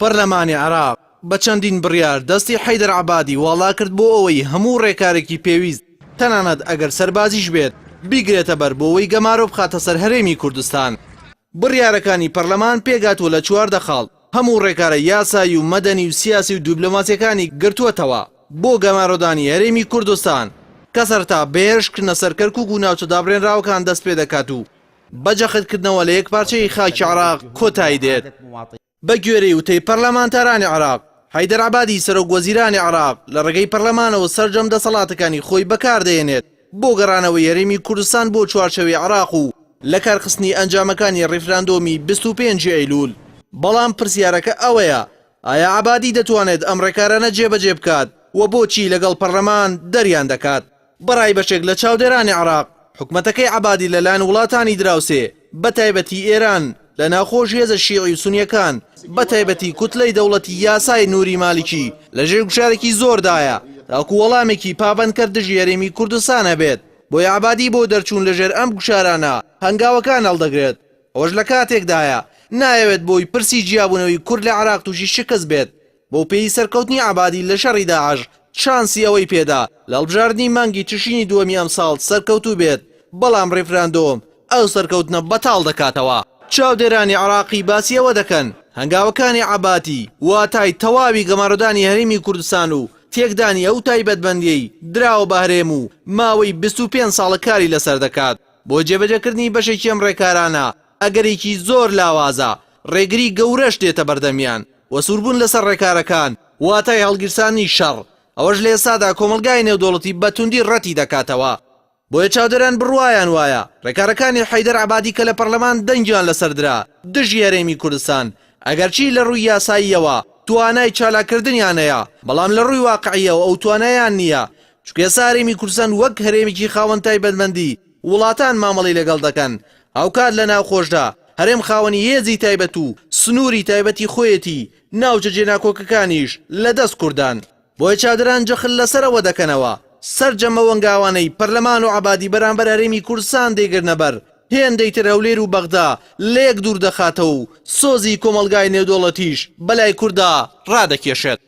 پەرلەمانی عێراق بە چەندین بڕیار دەستی حەیدەر عەبادی واڵا کرد بۆ ئەوەی هەموو ڕێکارێکی پێویست تەنانەت ئەگەر سەربازیش بێت بیگرێتە بەر بۆ ئەوەی گەمارۆ بخاتە سەر هەرێمی کوردستان. بڕیارەکانی پەرلەمان پێگاتوە لە 14 خاڵ هەموو ڕێکارە یاسایی و مەدەنی و سیاسی و دیبلۆماسیەکانی گرتووەتەوە بۆ گەمارۆدانی هەرێمی کوردستان کە سەرتا بەهێرشکردنە سەر کەرکووک و ناوچە دابڕێنراوەکان دەست پێ دەکات و بەجەختکردنەوە لە یەک پارچەی خاکی عێراق کۆتایی دێت. بە گوێرەی وتەی پەرلەمانتارانی عێراق حەیدەر عەبادی سەرۆک وەزیرانی عێراق لە ڕێگەی پەرلەمانەوە سەرجەم دەسەڵاتەکانی خۆی بەکاردێنێت بۆ گەڕانەوەی هەرێمی کوردستان بۆ چوارچەوەی عێراق و لە کارخستنی ئەنجامەکانی ڕیفراندۆمی 25 ئەیلول. بەڵام پرسیارەکە ئەوەیە ئایا عەبادی دەتوانێت ئەم ڕێکارانە جێبەجێ بکات و بۆچی لەگەڵ پەرلەمان دەریان دەکات؟ بەڕای بەشێک لە چاودێرانی عێراق حکومەتەکەی عەبادی لەلایەن وڵاتانی دراوسێ بەتایبەتی ئێران لە ناخۆش هێزە شیعی و سونیەکان بەتایبەتی کوتلەی دەوڵەتی یاسای نووری مالیکی لە ژێر گوشارێکی زۆردایە تاکو وەڵامێکی پابەندکەر دژی هەرێمی کوردستانە بێت بۆی عەبادی بۆ دەرچوون لەژێر ئەم گوشارانە هەنگاوەکان هەڵدەگرێت. ئەوەش لە کاتێکدایە نایەوێت بۆی پرسی جیابوونەوەی کورد لە عێراق تووشی شکست بێت بۆ پێی سەرکەوتنی عەبادی لە شەڕی داعش شانسی ئەوەی پێدا لە هەڵبژاردنی مانگی تشرینی دووەمی ئەم ساڵ سەرکەوتوو بێت بەڵام ڕیفراندۆم ئەو سەرکەوتنە بەتاڵ دەکاتەوە. چاودێرانی عێراقی باسی ئەوە دەکەن هەنگاوەکانی عەبادی واتای تەواوی گەمارۆدانی هەرێمی کوردستان و تێکدانی ئەو تایبەتبەندیەی دراوە بە هەرێم و ماوەی 25 ساڵە کاری لەسەر دەکات. بۆ جێبەجێکردنی بەشێکی ئەم ڕێکارانە ئەگەرێکی زۆر لاوازە ڕێگری گەورەش دێتە بەردەمیان و سووربوون لەسەر ڕێکارەکان واتای هەڵگیرسانی شەڕ ئەوەش لە ئێستادا کۆمەلگای نێودەوڵەتی بەتوندی ڕەتی دەکاتەوە. بۆیە چاودێران بڕوایان وایە ڕێکارەکانی حەیدەر عەبادی کە لە پەرلەمان دەنگیان لەسەردرا دژی هەرێمی کوردستان ئەگەرچی لە ڕووی یاساییەوە توانای چالاکردنیان هەیە بەڵام لە ڕووی واقعیەوە ئەو توانایان نییە چونکە ئێستا هەرێمی کوردستان وەک هەرێمێکی خاوەن تایبەتمەندی وڵاتان مامەڵی لەگەڵ دەکەن. ئەوکات لە ناوخۆشدا هەرێم خاوەنی هێزی تایبەت و سنووری تایبەتی خۆیەتی ناوچە جێناکۆکەکانیش لەدەست کوردان. بۆیە چاودێران جەخت لەسەرەوە دەکەنەوە سەرجەمە وەنگاوانەی پەرلەمان و عەبادی بەرامبەر هەرێمی کوردستان دەیگرنە بەر هێندەی تر هەولێر و بەغدا لە یەک دوور دەخاتەوە و سۆزی کۆمەلگای نێودەوڵەتیش بەلای کووردا ڕادەکێشێت.